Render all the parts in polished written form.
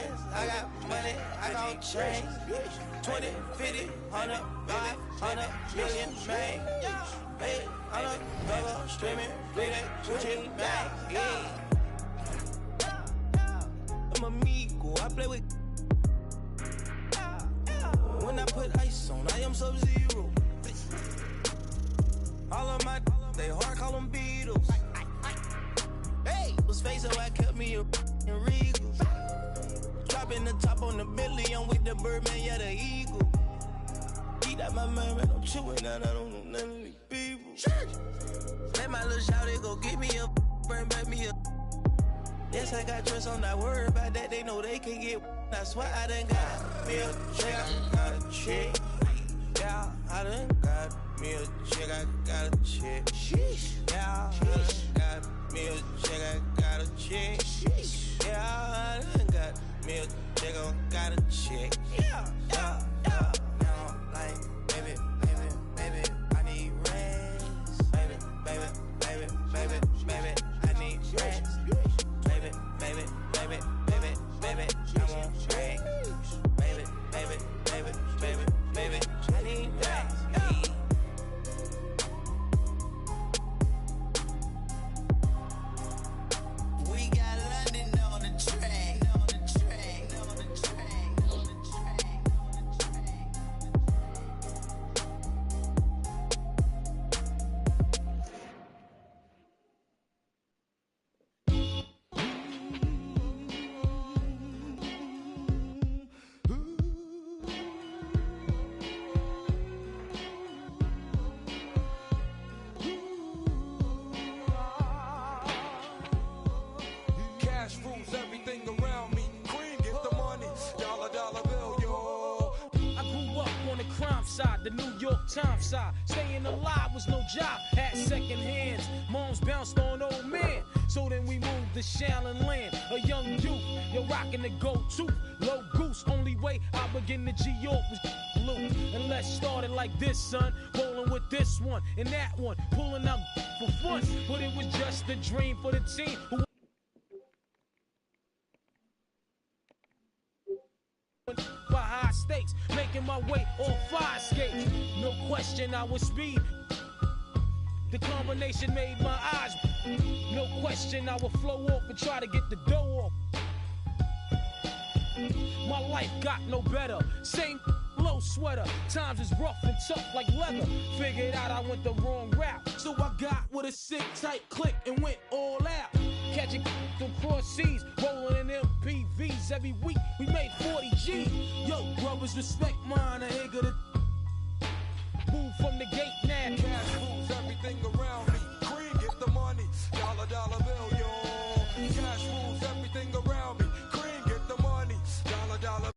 bands, I got money, I got change. 20, 50, 100, 500 million, man. Hey, I'm a double streaming, bleeding, switching back. Yeah. I'm amigo, I play with. When I put ice on, I am Sub-Zero. All of my, they hard, call them Beatles. Hey, was face so I kept me a Regal. Dropping the top on the Bentley, I'm with the Birdman, yeah, the Eagle. Eat out my mind, man, I'm chewing out, I don't know none of these people. Let my little shawty go get me a, bring back me a. Yes, I got trust, I'm not worried about that, they know they can get. That's why I done got me a check, I got a check. Yeah, I done got me a check, I got a check. Sheesh. Yeah, I done got me a check, I got a check. Sheesh. Yeah, I done got me a check, I got a check. Yeah, yeah, yeah. Now I'm like, baby, baby, baby, I need rest. Baby, baby, baby, baby, baby, I need rest. Baby, baby, baby, baby, baby, I want rest. Baby, baby, baby, baby, baby, I need rest. We got London on the track, on the track, on the track, on the track, on the track. Cash rules everything around me. Queen, get the money. Dollar, dollar bill, yo. I grew up on the crime side, the New York Times side. Staying alive was no job, had second hands. Moms bounced on old man. So then we moved to Shaolin Land, a young youth. You're rocking the go-to, low goose. Only way I begin to G-York was loot. And let's start it like this, son. Rolling with this one and that one, pulling out for fun. But it was just a dream for the team who by high stakes, making my way on fire escapes. No question I was speed. The combination made my eyes. No question I would flow off and try to get the dough off. My life got no better. Same low sweater. Times is rough and tough like leather. Figured out I went the wrong route. So I got with a sick tight click and went all out. Catching through cross seas, rolling in MPVs every week. We made 40 G. Yo, brothers, respect mine. I ain't gonna move from the gate now. Cash rules everything around me. Queen, get the money. Dollar, dollar bill, yo. Cash rules everything around me. Queen, get the money. Dollar, dollar.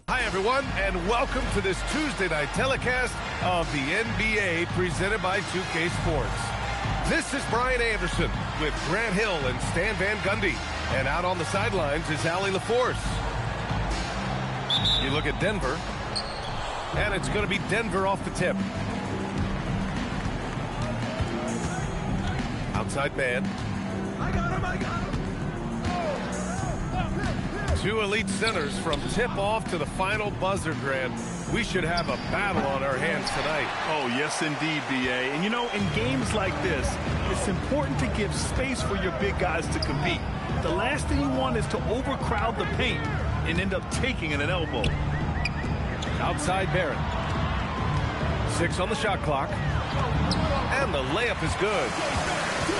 Hi, everyone, and welcome to this Tuesday night telecast of the NBA presented by 2K Sports. This is Brian Anderson with Grant Hill and Stan Van Gundy. And out on the sidelines is Allie LaForce. You look at Denver, and it's going to be Denver off the tip. Outside man. I got him. Two elite centers from tip-off to the final buzzer, Grant. We should have a battle on our hands tonight. Oh, yes, indeed, B.A. And, you know, in games like this, it's important to give space for your big guys to compete. The last thing you want is to overcrowd the paint and end up taking an elbow. Outside Barrett. 6 on the shot clock. And the layup is good.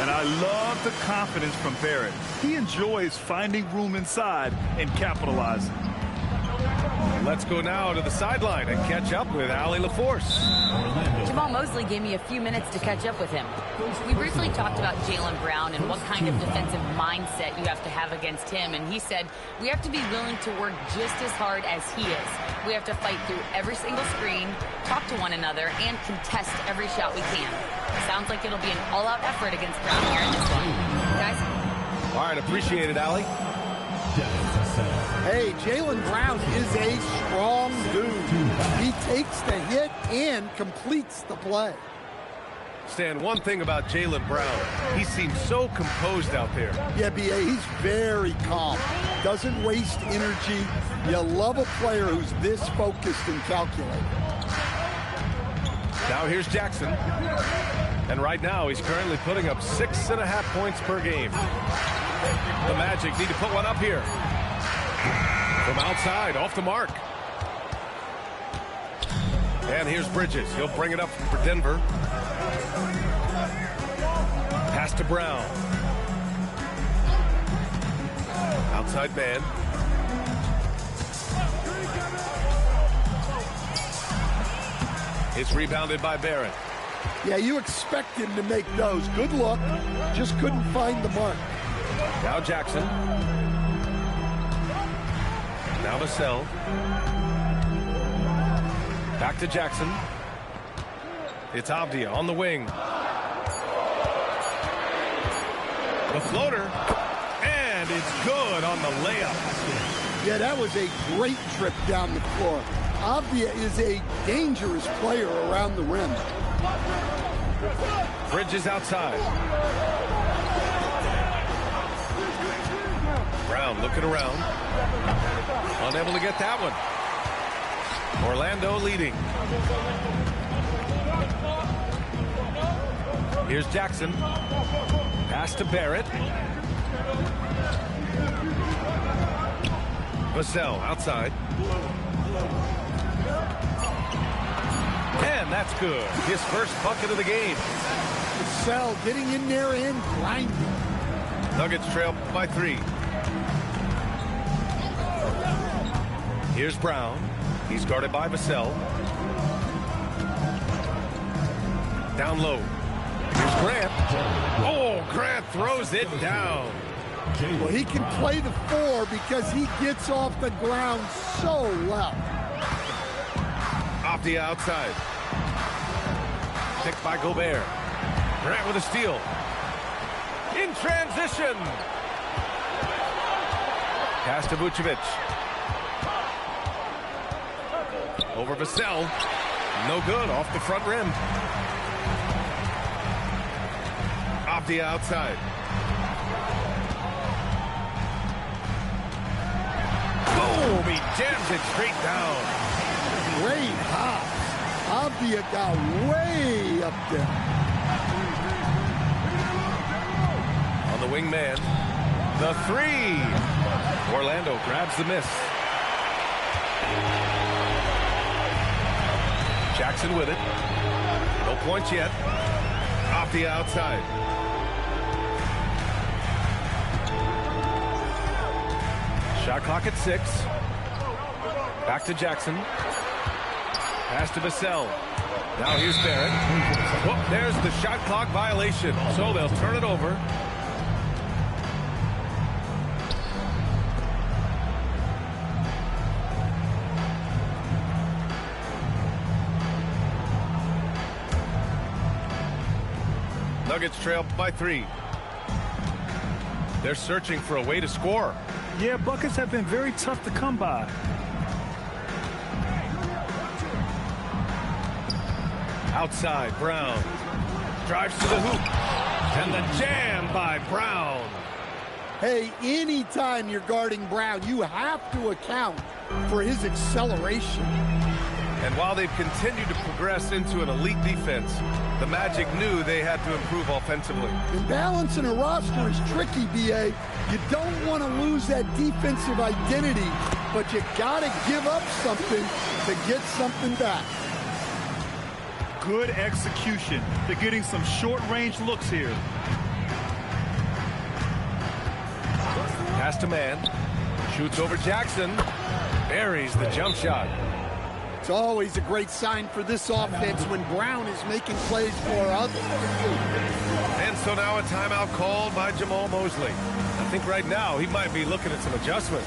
And I love the confidence from Barrett. He enjoys finding room inside and capitalizing. Let's go now to the sideline and catch up with Allie LaForce. Jamal Mosley gave me a few minutes to catch up with him. We briefly talked about Jaylen Brown and what kind of defensive mindset you have to have against him, and he said we have to be willing to work just as hard as he is. We have to fight through every single screen, talk to one another, and contest every shot we can. Sounds like it'll be an all-out effort against Brown here in this one. Guys? All right, appreciate it, Allie. Hey, Jaylen Brown is a strong dude. He takes the hit and completes the play. Stan, one thing about Jaylen Brown, he seems so composed out there. Yeah, B.A., he's very calm. Doesn't waste energy. You love a player who's this focused and calculated. Now here's Jackson. And right now, he's currently putting up 6.5 points per game. The Magic need to put one up here. From outside, off the mark. And here's Bridges. He'll bring it up for Denver. Pass to Brown. Outside man. It's rebounded by Barrett. Yeah, you expect him to make those. Good look. Just couldn't find the mark. Now Jackson. Now Vassell. Back to Jackson. It's Avdia on the wing. The floater. And it's good on the layup. Yeah, that was a great trip down the floor. Avdia is a dangerous player around the rim. Bridges outside. Brown looking around. Unable to get that one. Orlando leading. Here's Jackson. Pass to Barrett. Vassell outside. And that's good. His first bucket of the game. Vassell getting in there and grinding. Nuggets trail by 3. Here's Brown. He's guarded by Vassell. Down low. Here's Grant. Oh, Grant throws it down. Well, he can play the 4 because he gets off the ground so well. Off the outside. Picked by Gobert. Grant with a steal. In transition. Pass to Vucevic. Over Vassell. No good. Off the front rim. Off the outside. Boom! He jams it straight down. Great hop. Avdia got way up there. On the wing man. The 3. Orlando grabs the miss. Jackson with it. No points yet. Off the outside. Shot clock at 6. Back to Jackson. Pass to Vassell. Now here's Barrett. Oh, there's the shot clock violation. So they'll turn it over. Nuggets trail by 3. They're searching for a way to score. Yeah, buckets have been very tough to come by. Outside, Brown drives to the hoop. And the jam by Brown. Hey, anytime you're guarding Brown, you have to account for his acceleration. And while they've continued to progress into an elite defense, the Magic knew they had to improve offensively. And balancing a roster is tricky, B.A. You don't want to lose that defensive identity, but you got to give up something to get something back. Good execution. They're getting some short-range looks here. Pass to man. Shoots over Jackson. Buries the jump shot. It's always a great sign for this offense when Brown is making plays for others. And so now a timeout called by Jamal Mosley. I think right now he might be looking at some adjustments.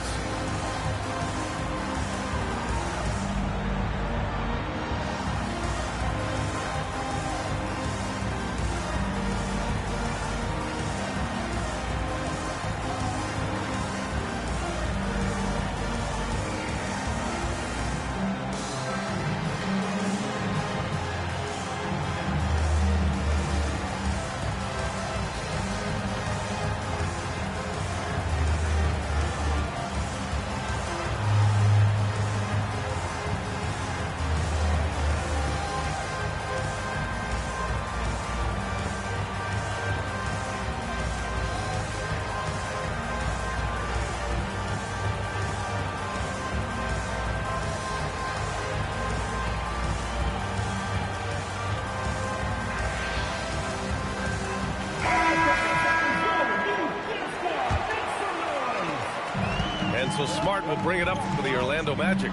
So Smart will bring it up for the Orlando Magic.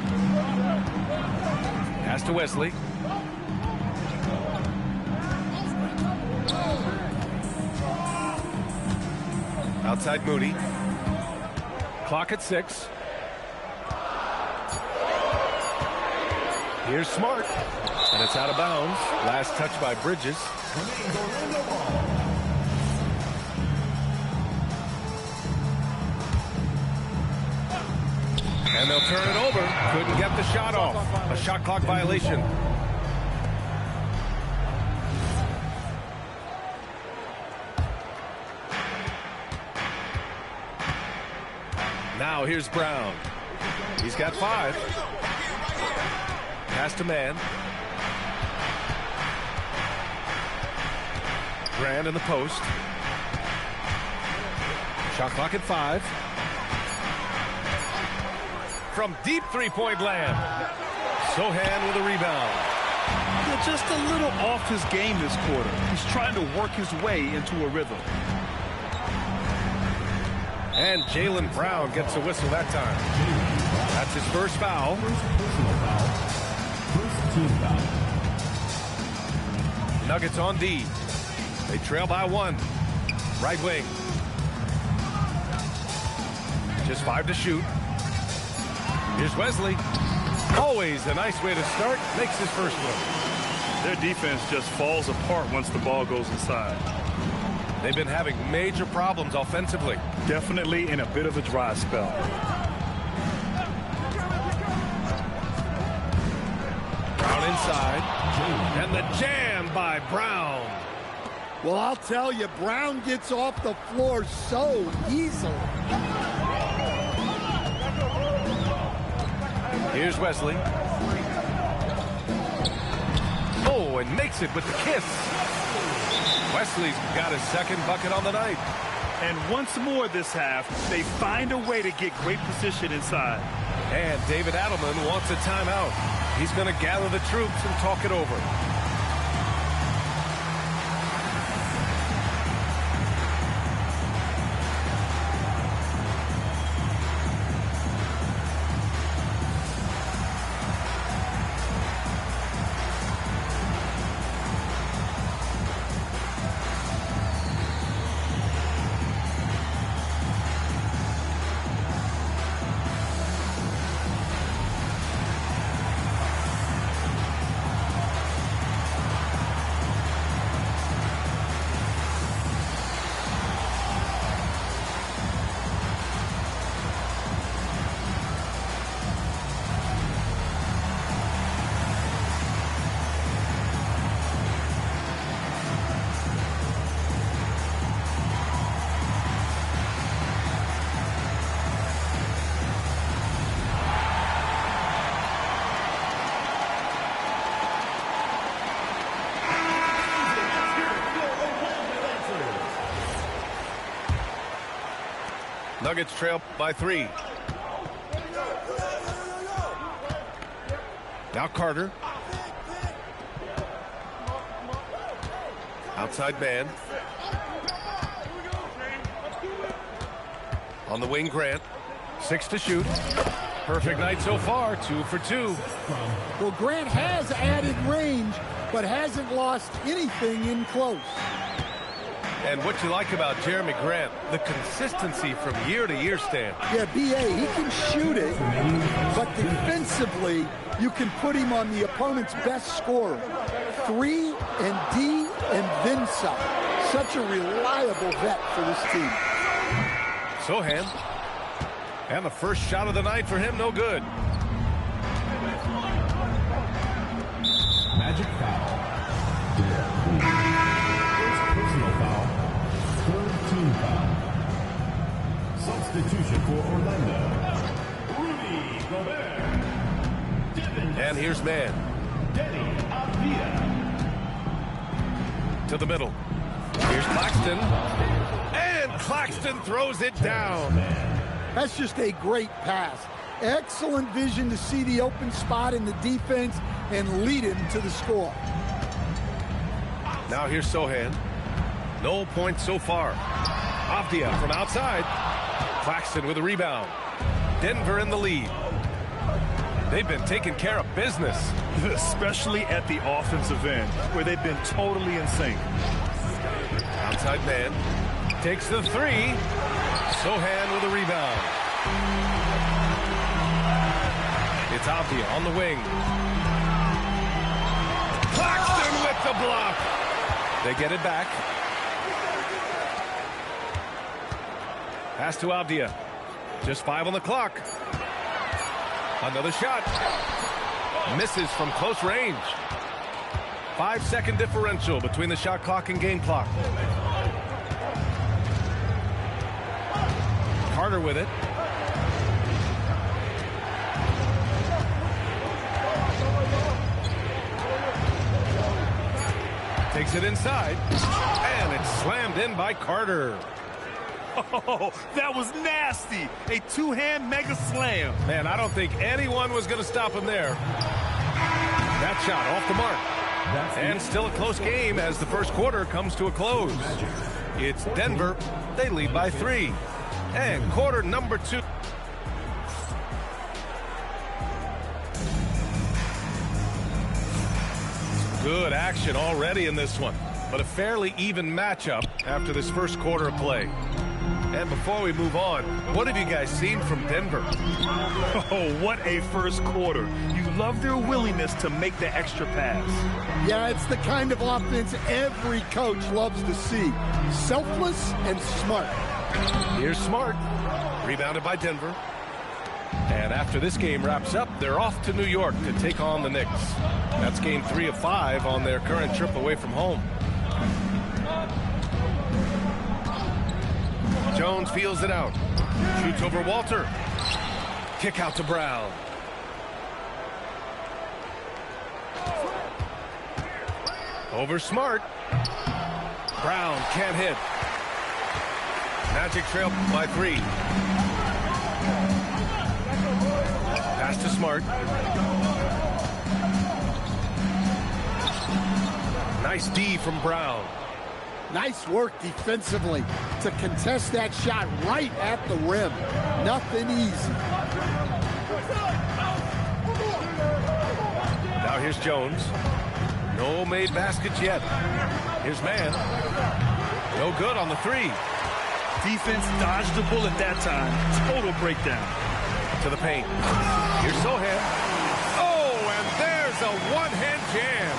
Pass to Wesley. Outside Moody. Clock at 6. Here's Smart. And it's out of bounds. Last touch by Bridges. And they'll turn it over. Couldn't get the shot off. A shot clock violation. Now here's Brown. He's got 5. Pass to man. Grant in the post. Shot clock at 5. From deep three-point land. Sohan with a rebound. Yeah, just a little off his game this quarter. He's trying to work his way into a rhythm. And Jaylen Brown gets a whistle that time. That's his first foul. First team foul. Nuggets on D. They trail by 1. Right wing. Just 5 to shoot. Here's Wesley. Always a nice way to start. Makes his first one. Their defense just falls apart once the ball goes inside. They've been having major problems offensively. Definitely in a bit of a dry spell. Brown inside. And the jam by Brown. Well, I'll tell you, Brown gets off the floor so easily. Here's Wesley. Oh, and makes it with the kiss. Wesley's got his second bucket on the night. And once more this half, they find a way to get great position inside. And David Adelman wants a timeout. He's going to gather the troops and talk it over. Nuggets trail by 3. Now Carter. Outside man. On the wing, Grant. 6 to shoot. Perfect night so far, 2 for 2. Well, Grant has added range, but hasn't lost anything in close. And what you like about Jeremy Grant, the consistency from year to year, Stan. Yeah, B.A., he can shoot it, but defensively, you can put him on the opponent's best scorer. 3 and D and then some. Such a reliable vet for this team. Sohan. And the first shot of the night for him, no good. Magic foul. Personal foul. Third team foul. Substitution for Orlando. Rudy Gobert. And here's man. To the middle. Here's Claxton. And Claxton throws it down. That's just a great pass. Excellent vision to see the open spot in the defense and lead him to the score. Now here's Sohan. No points so far. Avdia from outside. Claxton with a rebound. Denver in the lead. They've been taking care of business. Especially at the offensive end, where they've been totally in sync. Outside man. Takes the 3. Sohan with a rebound. It's Avdia on the wing. Claxton with the block. They get it back. Pass to Avdia. Just 5 on the clock. Another shot. Misses from close range. 5-second differential between the shot clock and game clock. Carter with it. Takes it inside. And it's slammed in by Carter. Oh, that was nasty. A two-hand mega slam. Man, I don't think anyone was going to stop him there. That shot off the mark. And still a close game as the first quarter comes to a close. It's Denver. They lead by 3. And quarter number 2. Good action already in this one, but a fairly even matchup after this first quarter of play. And before we move on, what have you guys seen from Denver? Oh, what a first quarter. You love their willingness to make the extra pass. Yeah, it's the kind of offense every coach loves to see. Selfless and smart. Here's Smart. Rebounded by Denver. And after this game wraps up, they're off to New York to take on the Knicks. That's game 3 of 5 on their current trip away from home. Jones feels it out. Shoots over Walter. Kick out to Brown. Over Smart. Brown can't hit. Magic trail by 3. Pass to Smart. Nice D from Brown. Nice work defensively to contest that shot right at the rim. Nothing easy. Now here's Jones. No made baskets yet. Here's Man. No good on the 3. Defense dodged the bullet that time. Total breakdown. To the paint. Here's Sohan. Oh, and there's a one-hand jam.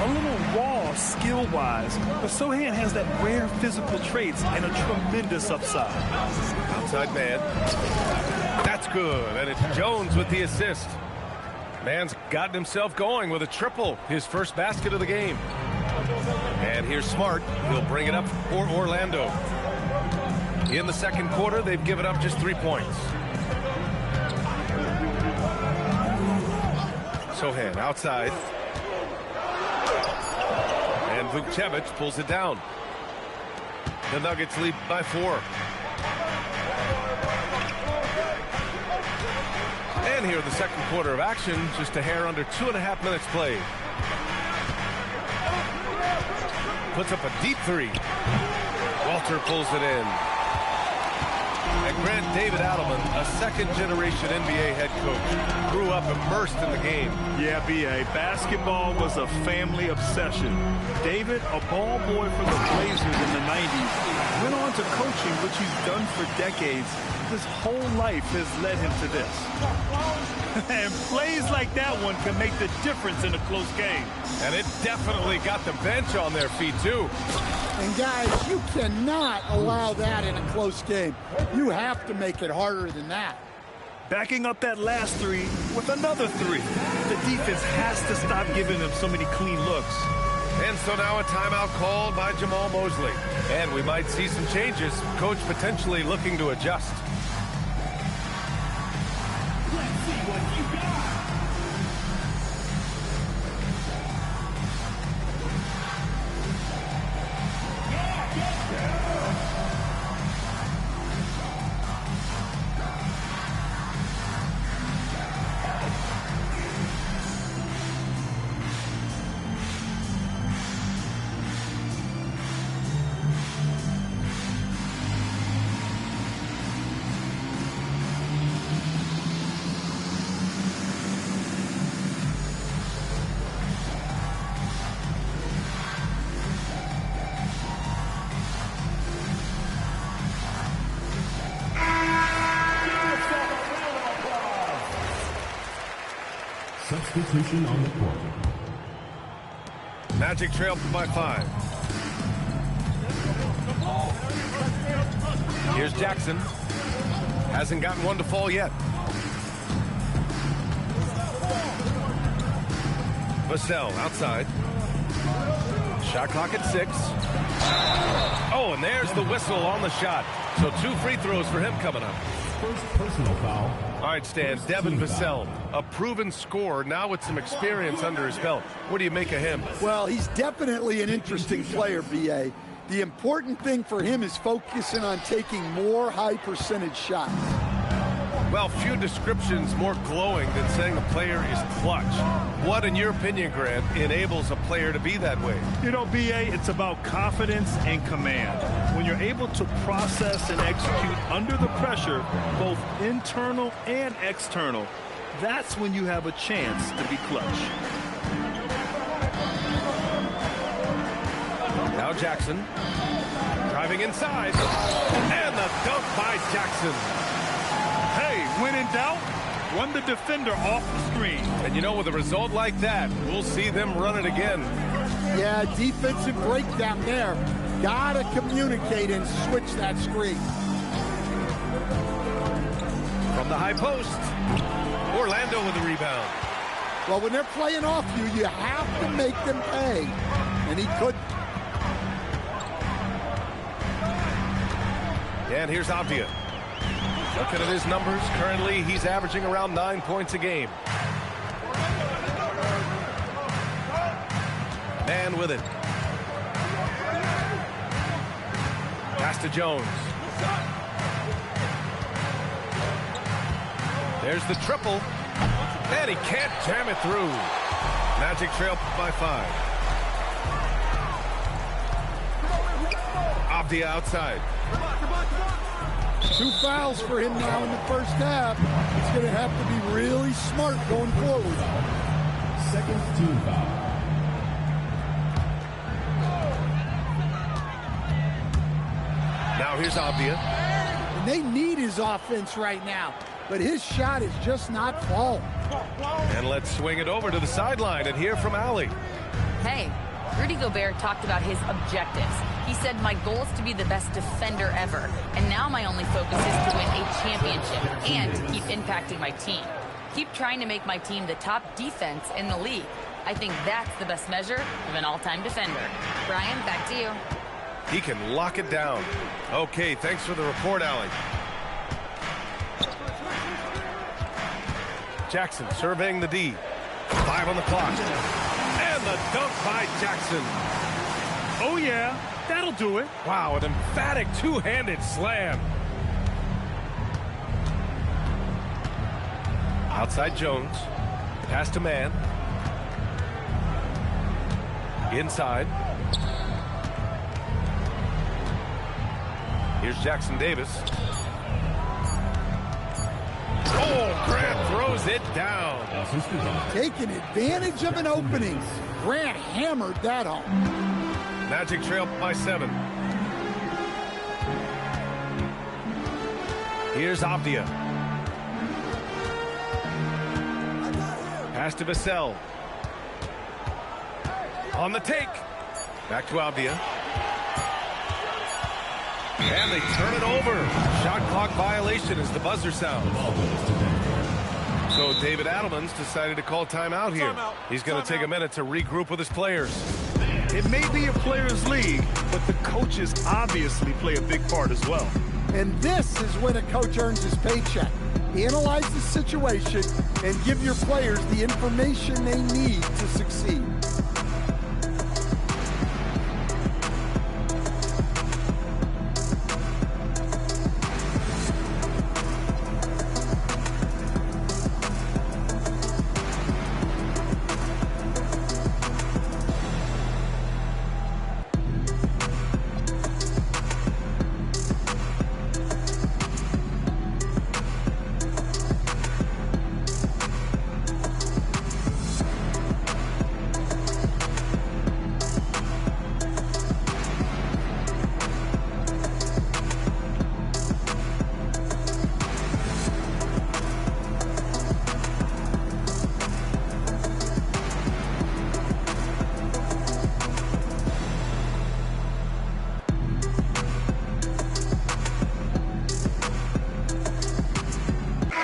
A little raw skill-wise, but Sohan has that rare physical traits and a tremendous upside. Outside man. That's good, and it's Jones with the assist. Man's gotten himself going with a triple, his first basket of the game. And here's Smart. He'll bring it up for Orlando. In the second quarter, they've given up just 3 points. Sohan outside. And Vukcevic pulls it down. The Nuggets lead by 4. begin here in the second quarter of action. Just a hair under 2.5 minutes played. Puts up a deep three. Walter pulls it in. And Grant David Adelman, a second-generation NBA head coach, grew up immersed in the game. Yeah, B.A., basketball was a family obsession. David, a ball boy for the Blazers in the 90s, went on to coaching, which he's done for decades. His whole life has led him to this. And plays like that one can make the difference in a close game. And it definitely got the bench on their feet, too. And, guys, you cannot allow that in a close game. You have to make it harder than that. Backing up that last three with another three. The defense has to stop giving them so many clean looks. And so now a timeout called by Jamal Mosley. And we might see some changes. Coach potentially looking to adjust. Let's see what you got. Substitution on the court. Magic trail by 5. Here's Jackson. Hasn't gotten one to fall yet. Vassell outside. Shot clock at 6. Oh, and there's the whistle on the shot. So 2 free throws for him coming up. First personal foul. All right, Stan, Devin Vassell, a proven scorer, now with some experience under his belt. What do you make of him? Well, he's definitely an interesting player, B.A. The important thing for him is focusing on taking more high-percentage shots. Well, few descriptions more glowing than saying a player is clutch. What, in your opinion, Grant, enables a player to be that way? You know, B.A., it's about confidence and command. When you're able to process and execute under the pressure, both internal and external, that's when you have a chance to be clutch. Now Jackson, driving inside, and the dunk by Jackson. Hey, when in doubt, run the defender off the screen. And you know, with a result like that, we'll see them run it again. Yeah, defensive breakdown there. Gotta communicate and switch that screen. From the high post, Orlando with the rebound. Well, when they're playing off you, you have to make them pay. And he couldn't. And here's Avdia. Looking at his numbers, currently he's averaging around 9 points a game. Man with it. Pass to Jones. There's the triple. And he can't jam it through. Magic trail by 5. Avdia outside. 2 fouls for him now in the first half. He's going to have to be really smart going forward. Second team foul. Now here's Avdia. And they need his offense right now, but his shot is just not falling. And let's swing it over to the sideline and hear from Allie. Hey, Rudy Gobert talked about his objectives. He said, my goal is to be the best defender ever, and now my only focus is to win a championship and to keep impacting my team. Keep trying to make my team the top defense in the league. I think that's the best measure of an all-time defender. Brian, back to you. He can lock it down. Okay, thanks for the report, Allie. Jackson surveying the D. 5 on the clock. And the dunk by Jackson. Oh, yeah, that'll do it. Wow, an emphatic two-handed slam. Outside Jones. Pass to Man. Inside. Here's Jackson Davis. Oh, Grant throws it down. Taking advantage of an opening. Grant hammered that home. Magic trail by 7. Here's Avdia. Pass to Vassell. On the take. Back to Avdia. And they turn it over. Shot clock violation as the buzzer sounds. So David Adelman's decided to call timeout here. He's going to take a minute to regroup with his players. It may be a players' league, but the coaches obviously play a big part as well. And this is when a coach earns his paycheck. Analyze the situation and give your players the information they need to succeed.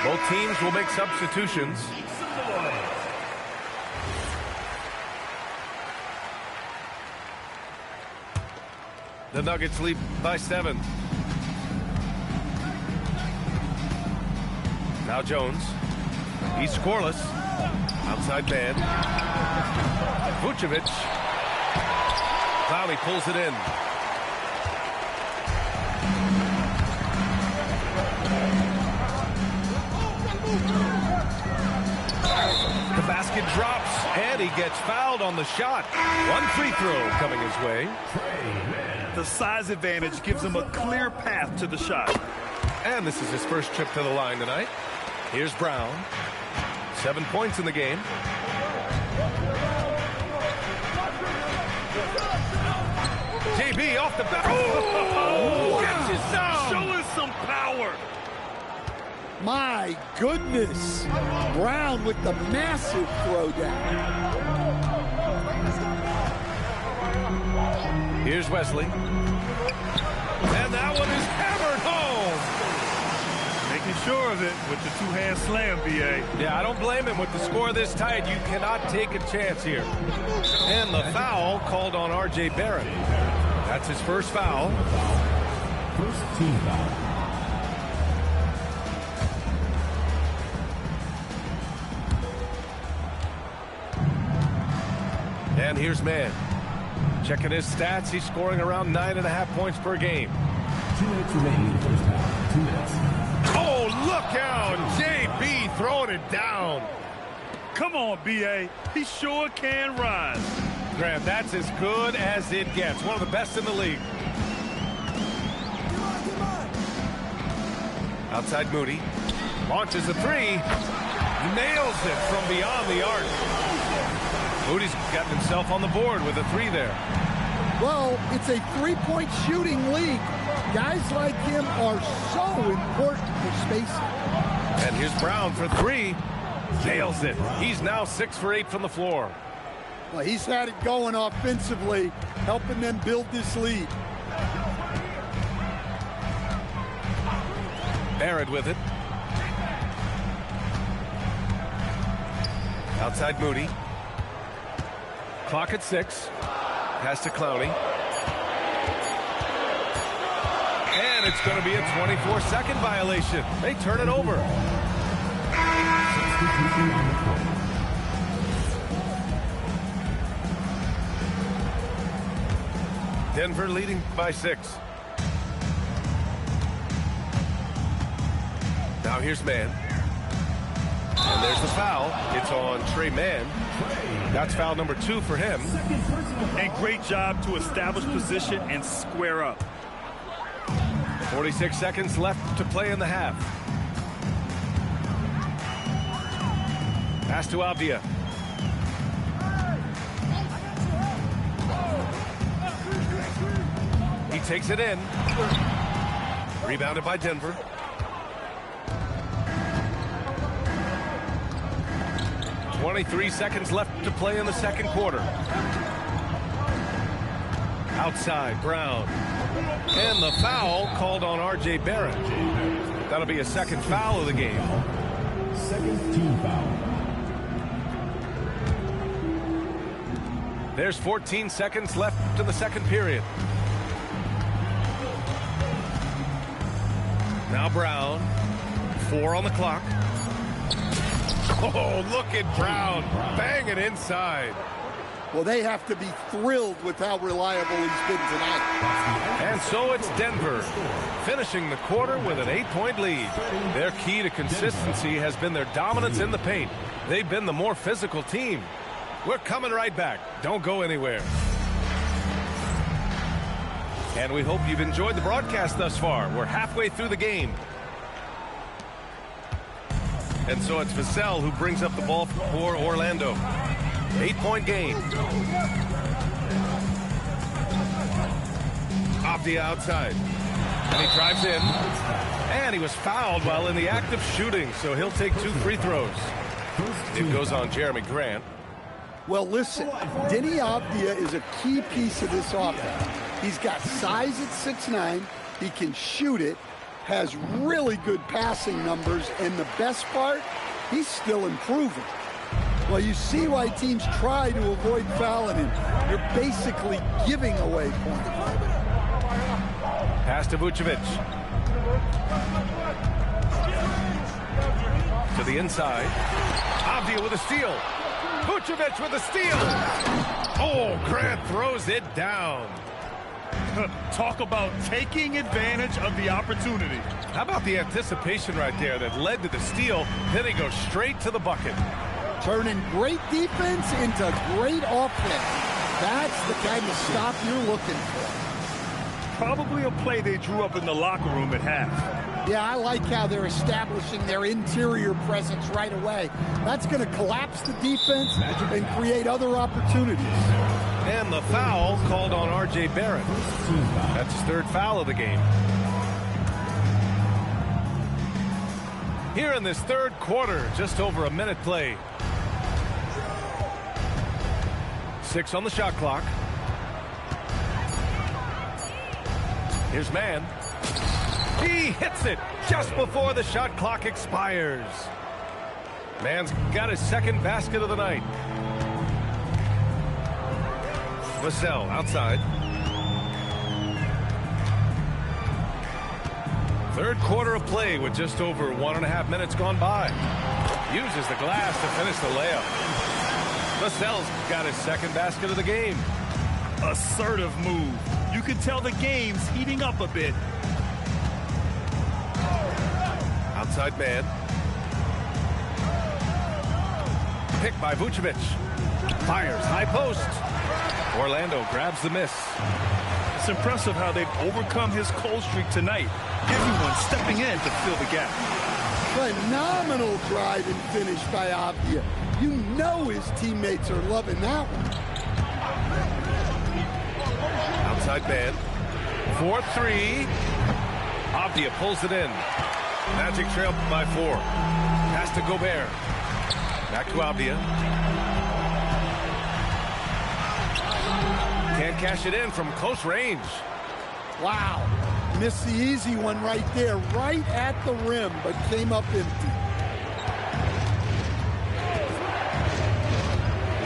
Both teams will make substitutions. The Nuggets lead by 7. Now Jones. He's scoreless. Outside man. Vucevic. Clowney pulls it in. The basket drops, and he gets fouled on the shot. One free throw coming his way. The size advantage gives him a clear path to the shot. And this is his first trip to the line tonight. Here's Brown. 7 points in the game. JB off the back. Oh, gets his down. Show us some power. My goodness. Brown with the massive throwdown. Here's Wesley. And that one is hammered home. Making sure of it with the two-hand slam, B.A. Yeah, I don't blame him with the score this tight. You cannot take a chance here. And the foul called on R.J. Barrett. That's his first foul. First team foul. And here's Man. Checking his stats, he's scoring around 9.5 points per game. 2 minutes remaining in the first half. 2 minutes. Oh, look out! JB throwing it down. Come on, B.A. He sure can rise. Graham, that's as good as it gets. One of the best in the league. Outside Moody. Launches the three. Nails it from beyond the arc. Moody's gotten himself on the board with a three there. Well, it's a three-point shooting league. Guys like him are so important for spacing. And here's Brown for three. Nails it. He's now 6 for 8 from the floor. Well, he's had it going offensively, helping them build this lead. Barrett with it. Outside Moody. Clock at 6. Pass to Clowney. And it's going to be a 24-second violation. They turn it over. Denver leading by 6. Now here's Man. And there's the foul. It's on Trey Mann. That's foul number 2 for him. And great job to establish position and square up. 46 seconds left to play in the half. Pass to Avdia. He takes it in. Rebounded by Denver. .23 seconds left to play in the second quarter. Outside, Brown. And the foul called on R.J. Barrett. That'll be a second foul of the game. Second team foul. There's 14 seconds left in the second period. Now Brown. 4 on the clock. Oh, look at Brown. Bang it inside. Well, they have to be thrilled with how reliable he's been tonight. And so it's Denver, finishing the quarter with an 8-point lead. Their key to consistency has been their dominance in the paint. They've been the more physical team. We're coming right back. Don't go anywhere. And we hope you've enjoyed the broadcast thus far. We're halfway through the game. And so it's Vassell who brings up the ball for Orlando. 8-point game. Avdia outside. And he drives in. And he was fouled while in the act of shooting, so he'll take 2 free throws. It goes on Jeremy Grant. Well, listen, Denny Avdia is a key piece of this offense. He's got size at 6'9". He can shoot it, has really good passing numbers, and the best part, he's still improving. Well, you see why teams try to avoid fouling him. You're basically giving away points. Pass to Vucevic. To the inside. Avdia with a steal. Vucevic with a steal. Oh, Grant throws it down. Talk about taking advantage of the opportunity. How about the anticipation right there that led to the steal? Then he goes straight to the bucket. Turning great defense into great offense. That's the kind of stop you're looking for. Probably a play they drew up in the locker room at half. Yeah, I like how they're establishing their interior presence right away. That's going to collapse the defense and create other opportunities. And the foul called on R.J. Barrett. That's his 3rd foul of the game. Here in this 3rd quarter, just over a minute played. 6 on the shot clock. Here's Mann. He hits it just before the shot clock expires. Mann's got his 2nd basket of the night. Vassell outside. 3rd quarter of play with just over 1.5 minutes gone by. Uses the glass to finish the layup. Vassell's got his 2nd basket of the game. Assertive move. You can tell the game's heating up a bit. Outside man. Picked by Vucevic. Fires high post. Orlando grabs the miss. It's impressive how they've overcome his cold streak tonight. Everyone stepping in to fill the gap. Phenomenal drive and finish by Avdia. You know his teammates are loving that one. Outside man. 4-3. Avdia pulls it in. Magic trail by 4. Pass to Gobert. Back to Avdia. Can't cash it in from close range. Wow. Missed the easy one right there, right at the rim, but came up empty.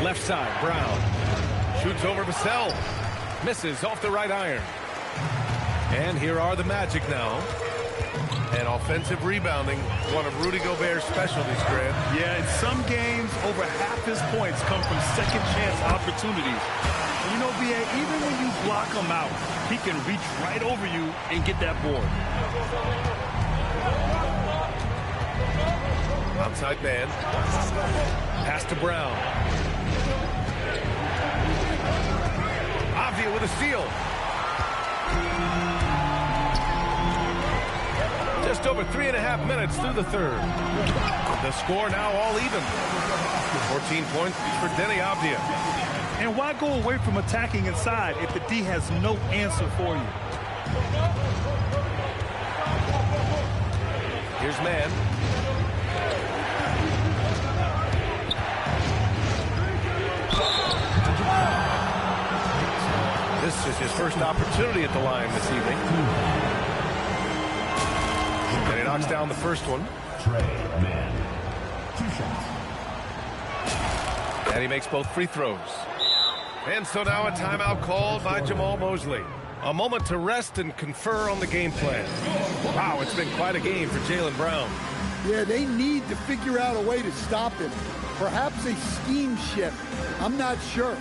Left side, Brown. Shoots over Vassell. Misses off the right iron. And here are the Magic now. And offensive rebounding, one of Rudy Gobert's specialties, Grant. Yeah, in some games, over half his points come from second chance opportunities. You know, B.A., even when you block him out, he can reach right over you and get that board. Outside man. Pass to Brown. Avdia with a steal. Just over 3.5 minutes through the third. The score now all even. 14 points for Denny Avdia. And why go away from attacking inside if the D has no answer for you? Here's man. This is his first opportunity at the line this evening. And he knocks down the first one. Man. 2 shots. And he makes both free throws. And so now a timeout called by Jamal Mosley. A moment to rest and confer on the game plan. Wow, it's been quite a game for Jaylen Brown. Yeah, they need to figure out a way to stop him. Perhaps a scheme shift. I'm not sure.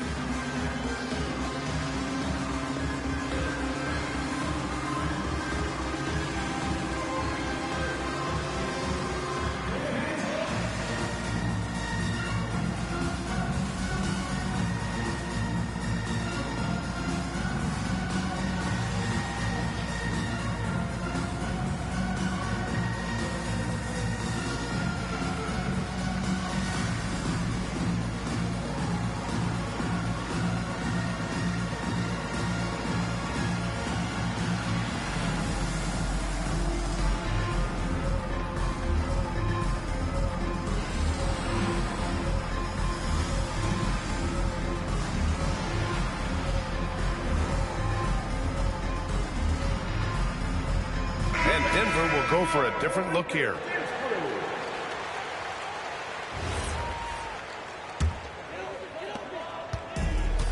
Denver will go for a different look here.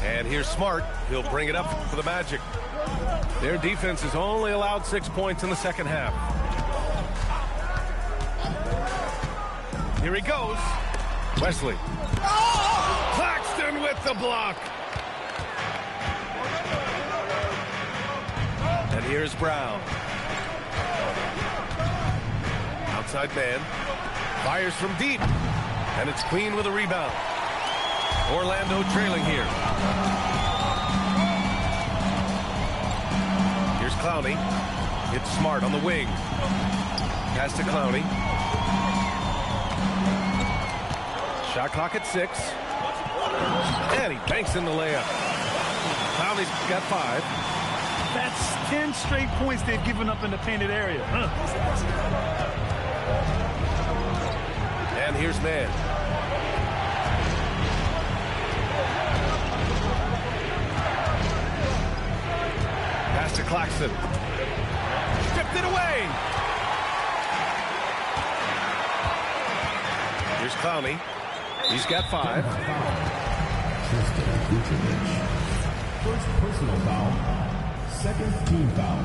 And here's Smart. He'll bring it up for the Magic. Their defense has only allowed 6 points in the second half. Here he goes. Wesley. Oh! Claxton with the block. And here's Brown. Outside man. Fires from deep. And it's Queen with a rebound. Orlando trailing here. Here's Clowney. It's Smart on the wing. Pass to Clowney. Shot clock at 6. And he banks in the layup. Clowney's got 5. That's 10 straight points they've given up in the painted area. And here's man. Pass to Claxton. Stripped it away. Here's Clowney. He's got 5. First personal foul. Second team foul.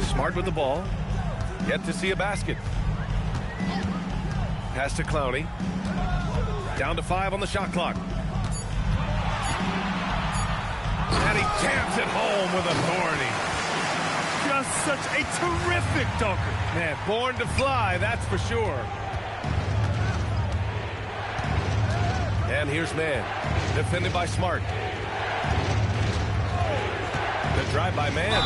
Smart with the ball. Yet to see a basket. Pass to Clowney. Down to 5 on the shot clock. And he jams it home with authority. Just such a terrific dunker. Man, born to fly, that's for sure. And here's man. Defended by Smart. The drive by man.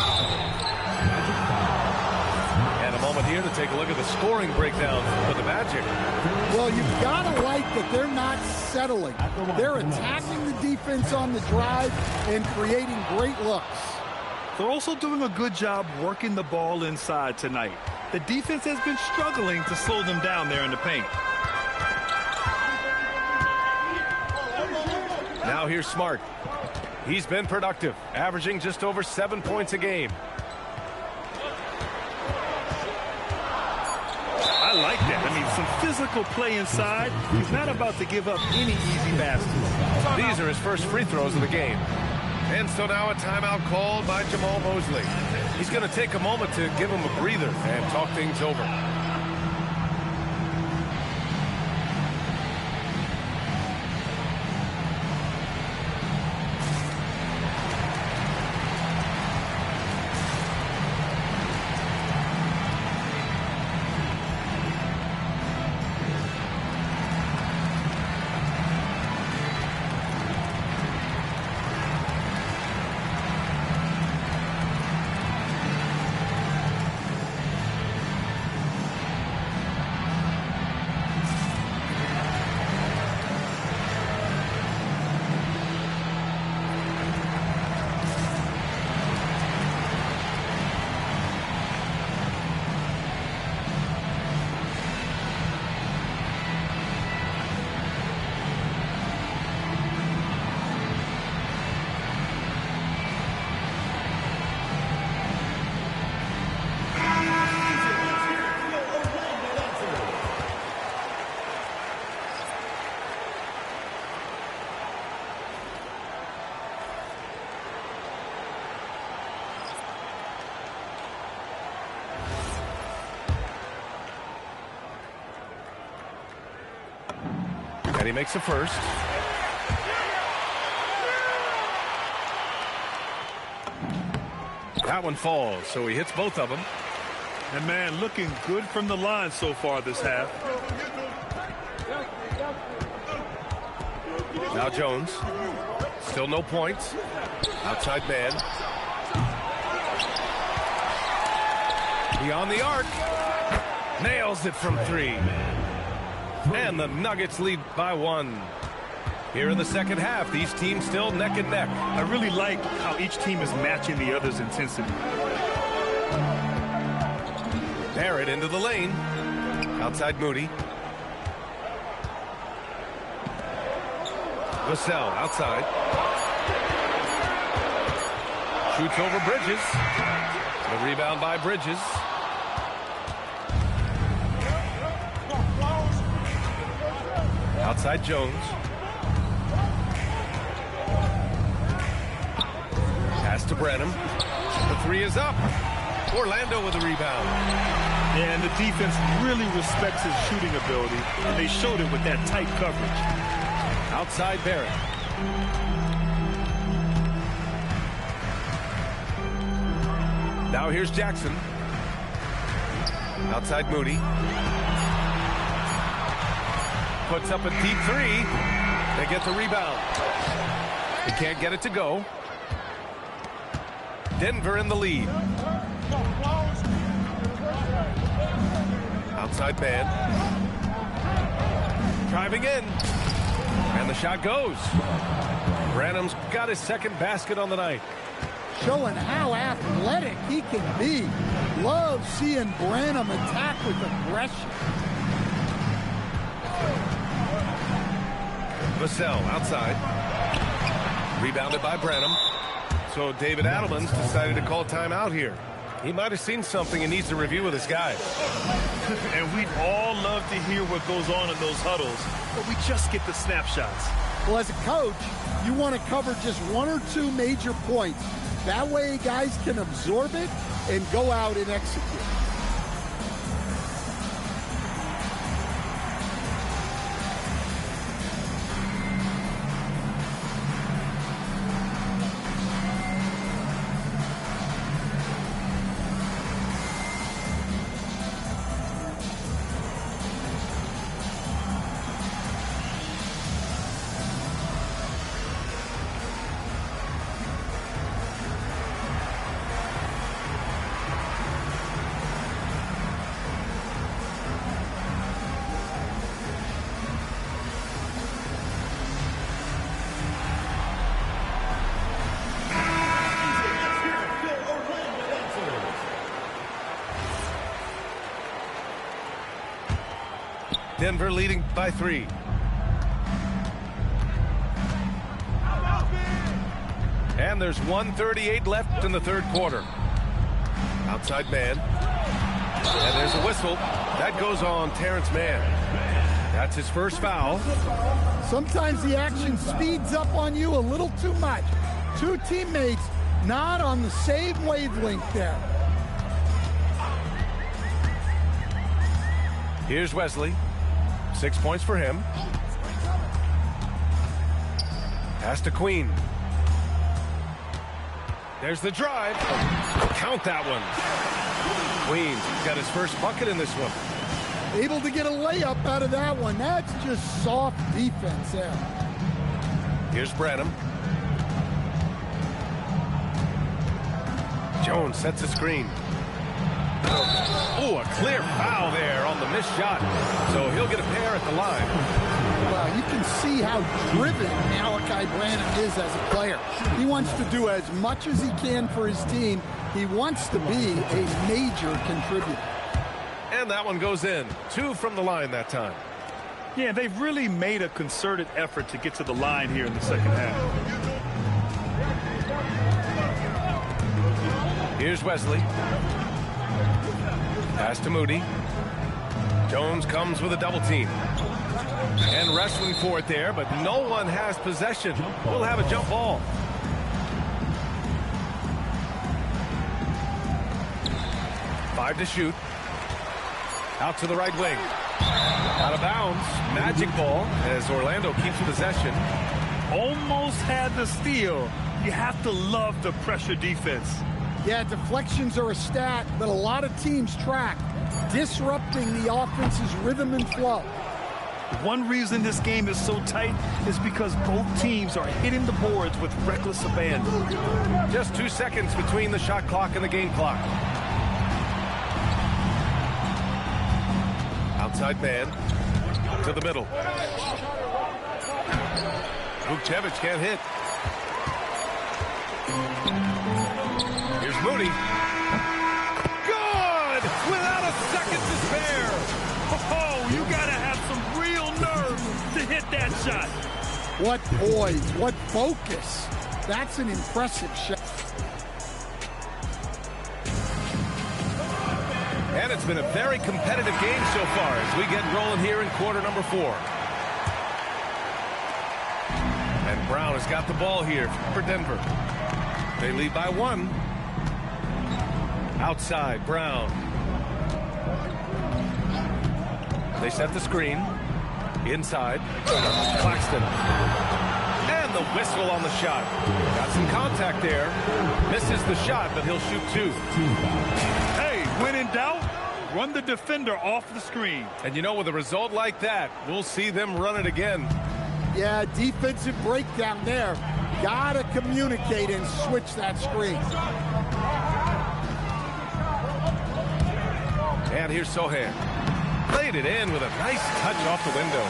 And a moment here to take a look at the scoring breakdown for the Magic. Well, you've got to like that they're not settling. They're attacking the defense on the drive and creating great looks. They're also doing a good job working the ball inside tonight. The defense has been struggling to slow them down there in the paint. Now here's Smart. He's been productive, averaging just over 7 points a game. I like that. I mean, some physical play inside. He's not about to give up any easy baskets. These are his first free throws of the game. And so now a timeout called by Jamal Mosley. He's going to take a moment to give him a breather and talk things over. he makes a first. That one falls, so he hits both of them. And man, looking good from the line so far this half. Now Jones. Still no points. Outside man. Beyond the arc. Nails it from 3. And the Nuggets lead by 1. Here in the second half, these teams still neck and neck. I really like how each team is matching the other's intensity. Barrett into the lane. Outside Moody. Vassell outside. Shoots over Bridges. The rebound by Bridges. Outside Jones. Pass to Branham. The 3 is up. Orlando with a rebound. Yeah, and the defense really respects his shooting ability, and they showed it with that tight coverage. Outside Barrett. Now here's Jackson. Outside Moody. Puts up a deep 3. They get the rebound. They can't get it to go. Denver in the lead. Outside man. Driving in. And the shot goes. Branham's got his second basket on the night. Showing how athletic he can be. Love seeing Branham attack with aggression. Vassell outside. Rebounded by Branham. So David Adelman's decided to call timeout here. He might have seen something and needs to review with his guys. And we'd all love to hear what goes on in those huddles, but we just get the snapshots. Well, as a coach, you want to cover just 1 or 2 major points. That way guys can absorb it and go out and execute. Denver leading by 3. And there's 1:38 left in the third quarter. Outside man. And there's a whistle. That goes on Terrence Mann. That's his first foul. Sometimes the action speeds up on you a little too much. 2 teammates not on the same wavelength there. Here's Wesley. 6 points for him. Pass to Queen. There's the drive. Count that one. Queen's got his first bucket in this one. Able to get a layup out of that one. That's just soft defense there. Here's Branham. Jones sets a screen. Oh, a clear foul there on the missed shot. So he'll get a pair at the line. Wow, you can see how driven Malachi Branham is as a player. He wants to do as much as he can for his team. He wants to be a major contributor. And that one goes in. 2 from the line that time. Yeah, they've really made a concerted effort to get to the line here in the second half. Here's Wesley. Pass to Moody. Jones comes with a double team. And wrestling for it there, but no one has possession. We'll have a jump ball. Five to shoot. Out to the right wing. Out of bounds. Magic ball as Orlando keeps possession. Almost had the steal. You have to love the pressure defense. Yeah, deflections are a stat that a lot of teams track, disrupting the offense's rhythm and flow. One reason this game is so tight is because both teams are hitting the boards with reckless abandon. Just 2 seconds between the shot clock and the game clock. Outside man to the middle. Vukcevic can't hit. Here's Moody. Good! Without a second to spare. Oh, you gotta have some real nerve to hit that shot. What poise, what focus. That's an impressive shot. And it's been a very competitive game so far as we get rolling here in quarter number 4. And Brown has got the ball here for Denver. They lead by 1. Outside, Brown. They set the screen. Inside, Claxton. And the whistle on the shot. Got some contact there. Misses the shot, but he'll shoot 2. Hey, when in doubt, run the defender off the screen. And you know, with a result like that, we'll see them run it again. Yeah, defensive breakdown there. Gotta communicate and switch that screen. And here's Sohan. Played it in with a nice touch off the window.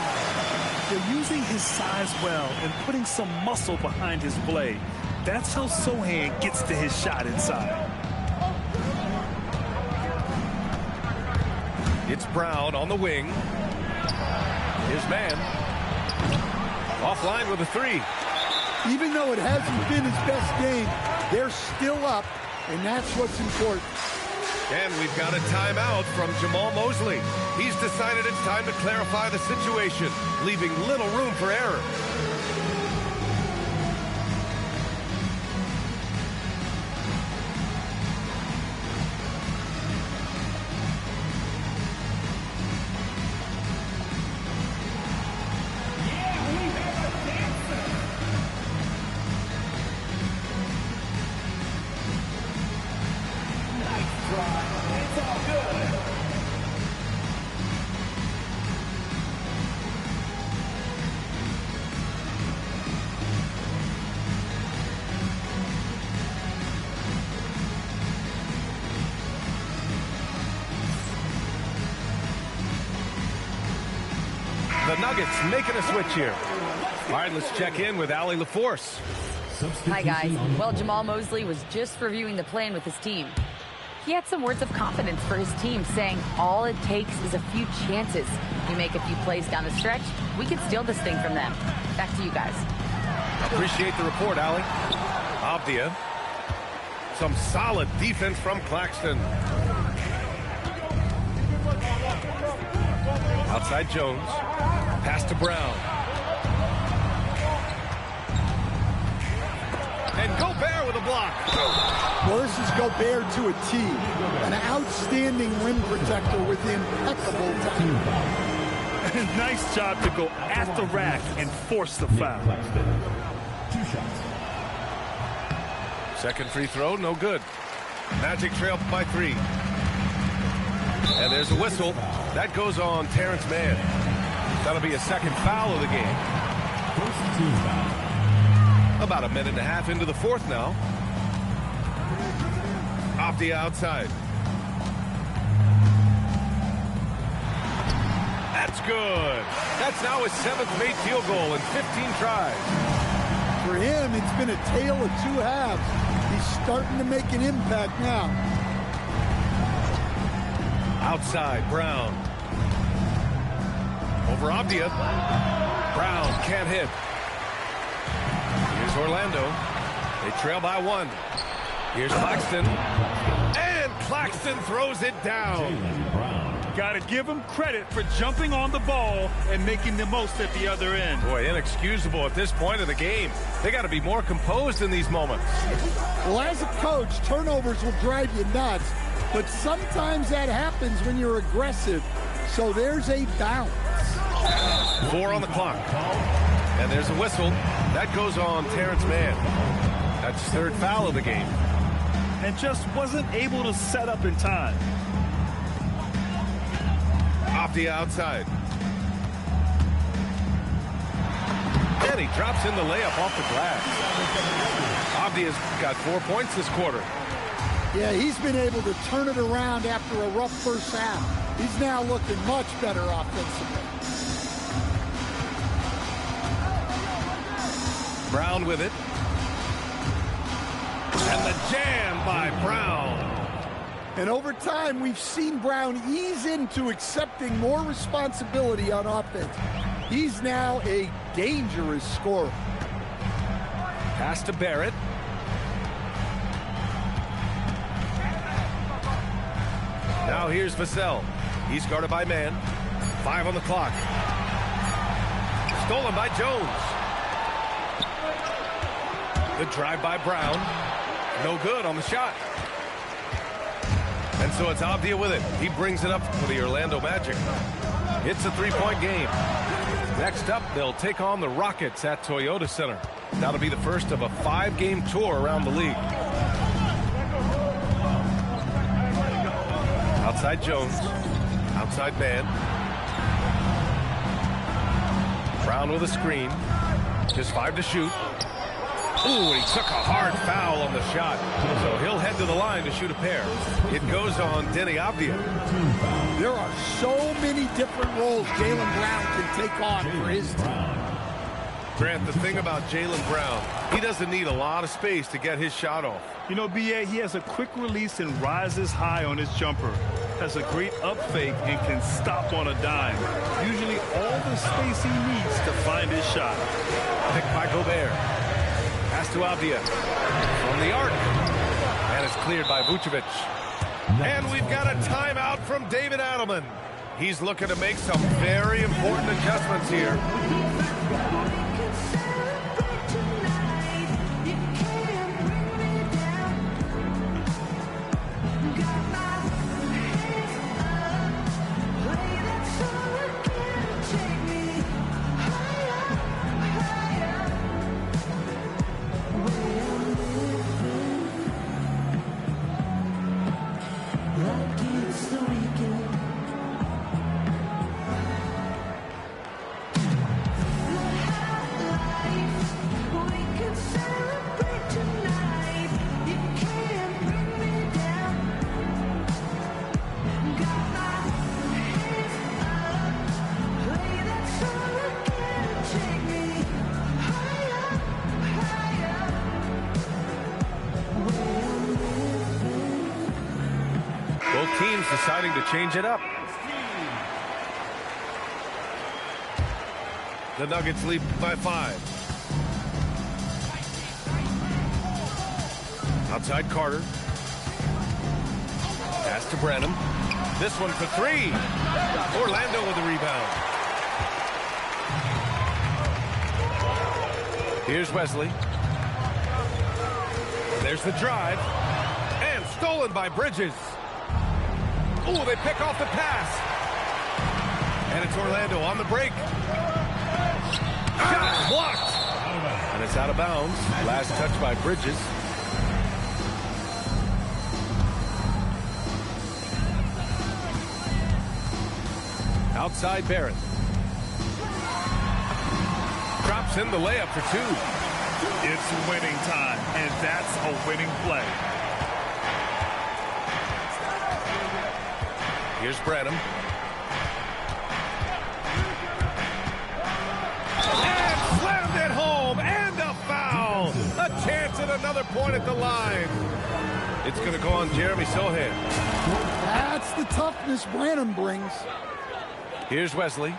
They're using his size well and putting some muscle behind his play. That's how Sohan gets to his shot inside. It's Brown on the wing. His man. Offline with a 3. Even though it hasn't been his best game, they're still up, and that's what's important. And we've got a timeout from Jamal Mosley. He's decided it's time to clarify the situation, leaving little room for error. The Nuggets making a switch here. All right, let's check in with Allie LaForce. Hi, guys. Well, Jamal Mosley was just reviewing the plan with his team. He had some words of confidence for his team, saying all it takes is a few chances. We make a few plays down the stretch, we can steal this thing from them. Back to you guys. Appreciate the report, Allie. Abdia. Some solid defense from Claxton. Outside Jones. Pass to Brown. And Gobert with a block. Well, this is Gobert to a T. An outstanding rim protector with impeccable timing. Nice job to go at the rack and force the foul. 2 shots. Second free throw, no good. Magic trail by 3. And there's a whistle. That goes on Terrence Mann. That'll be a second foul of the game. First team foul. About a minute and a half into the 4th now. Off the outside. That's good. That's now his 7th made field goal in 15 tries. For him, it's been a tale of 2 halves. He's starting to make an impact now. Outside, Brown. Over Abdia. Brown can't hit. Here's Orlando. They trail by 1. Here's Claxton. And Claxton throws it down. Got to give him credit for jumping on the ball and making the most at the other end. Boy, inexcusable at this point of the game. They got to be more composed in these moments. Well, as a coach, turnovers will drive you nuts, but sometimes that happens when you're aggressive. So there's a bounce. 4 on the clock. And there's a whistle. That goes on Terrence Mann. That's his 3rd foul of the game. And just wasn't able to set up in time. Off the outside. And he drops in the layup off the glass. Avdia's got 4 points this quarter. Yeah, he's been able to turn it around after a rough first half. He's now looking much better offensively. Brown with it. And the jam by Brown. And over time, we've seen Brown ease into accepting more responsibility on offense. He's now a dangerous scorer. Pass to Barrett. Now here's Vassell. He's guarded by Mann. 5 on the clock. Stolen by Jones. The drive by Brown. No good on the shot. And so it's Avdia with it. He brings it up for the Orlando Magic. It's a 3-point game. Next up, they'll take on the Rockets at Toyota Center. That'll be the first of a 5-game tour around the league. Outside Jones. Outside Mann. Brown with a screen. Just 5 to shoot. Ooh, and he took a hard foul on the shot. So he'll head to the line to shoot a pair. It goes on Denny Avdia. There are so many different roles Jaylen Brown can take on for his team. Grant, the thing about Jaylen Brown, he doesn't need a lot of space to get his shot off. You know, B.A., he has a quick release and rises high on his jumper. Has a great up fake and can stop on a dime. Usually all the space he needs to find his shot. Picked by Gobert. Pass to Avdia. From the arc. And it's cleared by Vucevic. And we've got a timeout from David Adelman. He's looking to make some very important adjustments here. Both teams deciding to change it up. The Nuggets lead by 5. Outside Carter. Pass to Branham. This one for 3. Orlando with the rebound. Here's Wesley. There's the drive. And stolen by Bridges. Ooh, they pick off the pass. And it's Orlando on the break. Shot blocked. And it's out of bounds. Last touch by Bridges. Outside Barrett. Drops in the layup for 2. It's winning time, and that's a winning play. Here's Branham. And slammed it home, and a foul. A chance at another point at the line. It's going to go on Jeremy Sohan. That's the toughness Branham brings. Here's Wesley.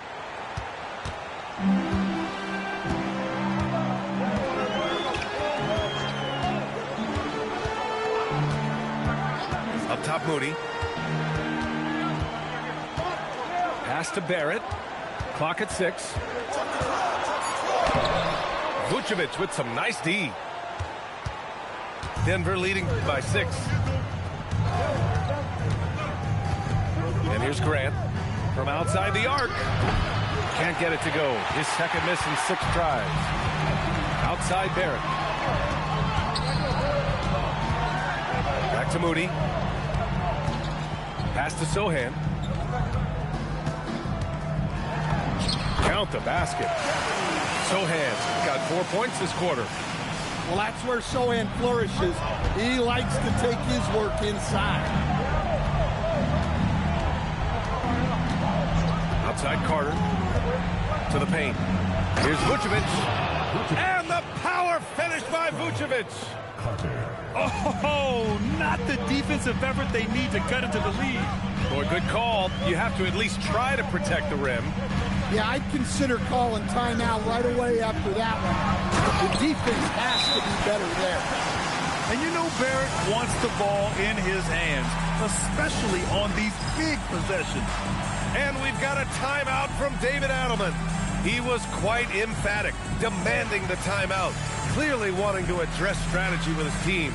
Up top, Moody. Pass to Barrett. Clock at 6. Vucevic with some nice D. Denver leading by 6. And here's Grant. From outside the arc. Can't get it to go. His second miss in 6 tries. Outside Barrett. Back to Moody. Pass to Sohan. Count the basket. Sohan got 4 points this quarter. Well, that's where Sohan flourishes. He likes to take his work inside. Outside Carter. To the paint. Here's Vucevic. And the power finish by Vucevic. Oh, not the defensive effort they need to cut into the lead. Boy, good call. You have to at least try to protect the rim. Yeah, I'd consider calling timeout right away after that one. The defense has to be better there. And you know Barrett wants the ball in his hands, especially on these big possessions. And we've got a timeout from David Adelman. He was quite emphatic, demanding the timeout, clearly wanting to address strategy with his team.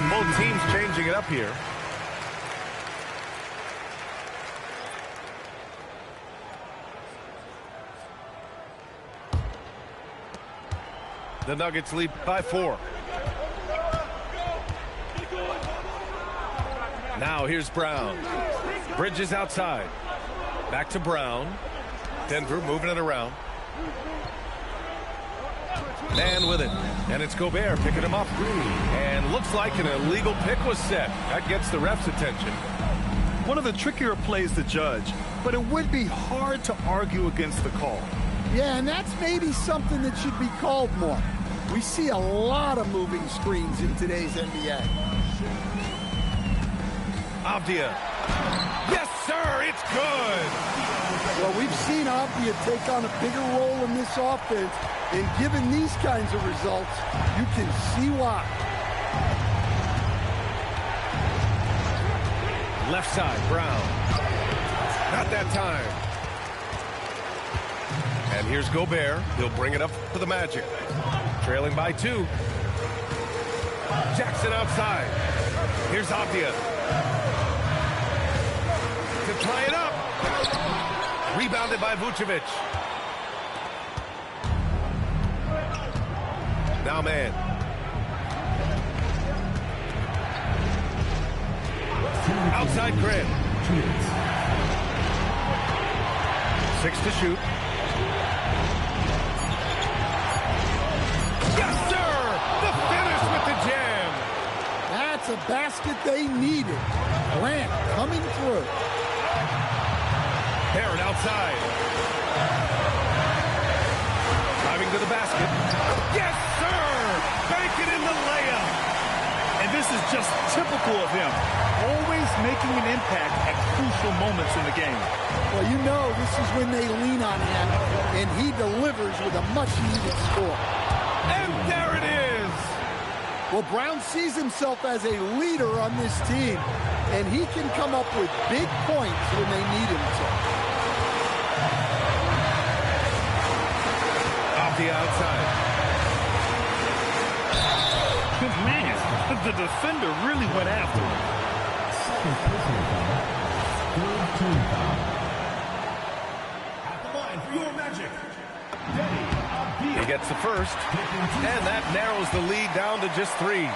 Both teams changing it up here. The Nuggets lead by 4. Now here's Brown. Bridges outside. Back to Brown. Denver moving it around. Man with it. And it's Gobert picking him up. And looks like an illegal pick was set. That gets the ref's attention. One of the trickier plays to judge, but it would be hard to argue against the call. Yeah, and that's maybe something that should be called more. We see a lot of moving screens in today's NBA. Avdia. Yes, sir, it's good. Well, we've seen Avdia take on a bigger role in this offense, and given these kinds of results, you can see why. Left side, Brown. Not that time. And here's Gobert. He'll bring it up for the Magic. Trailing by 2. Jackson outside. Here's Avdia. To tie it up. Rebounded by Vucevic. Now man. Outside Grant. 6 to shoot. Yes, sir! The finish with the jam. That's a basket they needed. Grant coming through. Barrett outside. Driving to the basket. Yes, sir! Banking in the layup. And this is just typical of him. Always making an impact at crucial moments in the game. Well, you know this is when they lean on him, and he delivers with a much-needed score. And there it is! Well, Brown sees himself as a leader on this team, and he can come up with big points when they need him to. Off the outside. Man, the defender really went after him. Second personal foul. Third team foul. At the line for your Magic. He gets the first, and that narrows the lead down to just 3.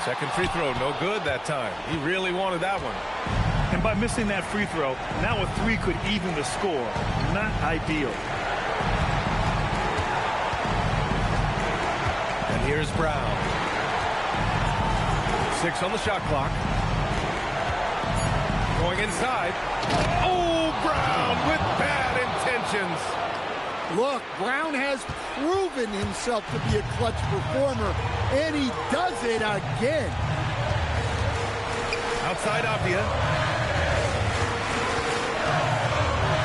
Second free throw, no good that time. He really wanted that one. And by missing that free throw, now a 3 could even the score. Not ideal. And here's Brown. 6 on the shot clock. Going inside. Oh, Brown with bad intentions. Look, Brown has proven himself to be a clutch performer, and he does it again. Outside Avdia.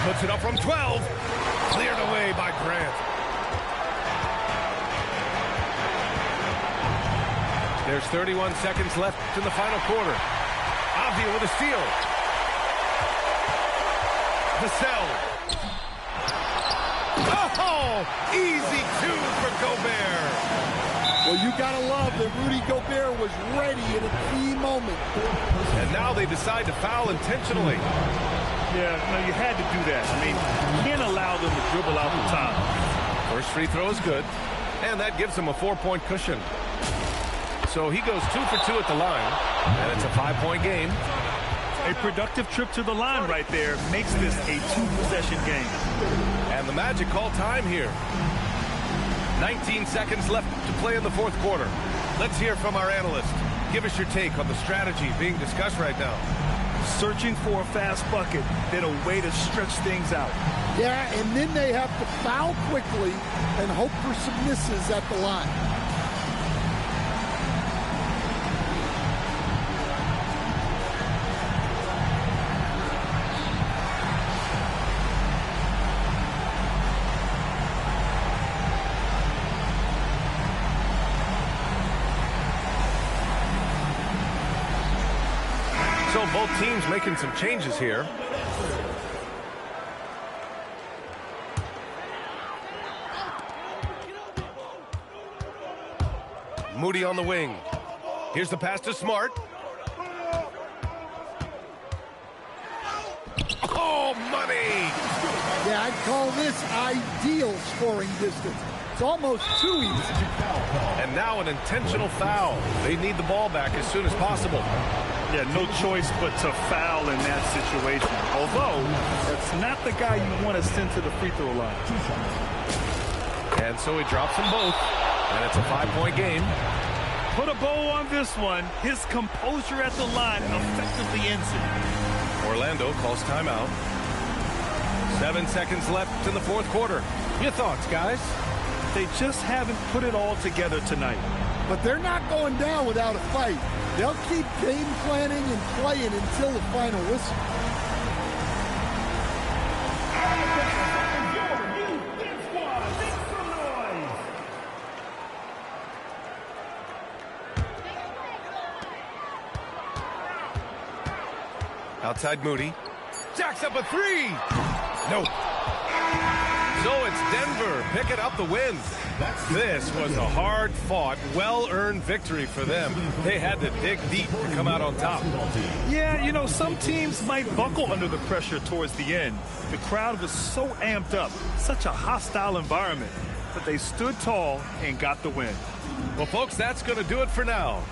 Puts it up from 12. Cleared away by Grant. There's 31 seconds left in the final quarter. Avdia with a steal. Vassell. Oh, easy 2 for Gobert. Well, you gotta love that Rudy Gobert was ready in a key moment. And now they decide to foul intentionally. Yeah, no, you had to do that. I mean, you can't allow them to dribble out the time. First free throw is good, and that gives him a 4-point cushion. So he goes 2 for 2 at the line, and it's a 5-point game. A productive trip to the line right there makes this a 2-possession game. And the Magic call time here. 19 seconds left to play in the fourth quarter. Let's hear from our analyst. Give us your take on the strategy being discussed right now. Searching for a fast bucket, then a way to stretch things out. Yeah, and then they have to foul quickly and hope for some misses at the line. So both teams making some changes here. Moody on the wing. Here's the pass to Smart. Oh, money! Yeah, I'd call this ideal scoring distance. It's almost too easy. And now an intentional foul. They need the ball back as soon as possible. Yeah, no choice but to foul in that situation. Although, that's not the guy you want to send to the free throw line. And so he drops them both. And it's a 5-point game. Put a bow on this one. His composure at the line effectively ends it. Orlando calls timeout. 7 seconds left in the fourth quarter. Your thoughts, guys? They just haven't put it all together tonight. But they're not going down without a fight. They'll keep game planning and playing until the final whistle. Outside Moody. Jacks up a 3. Nope. So it's Denver picking up the win. This was a hard-fought, well-earned victory for them. They had to dig deep to come out on top. Yeah, you know, some teams might buckle under the pressure towards the end. The crowd was so amped up, such a hostile environment, but they stood tall and got the win. Well, folks, that's going to do it for now.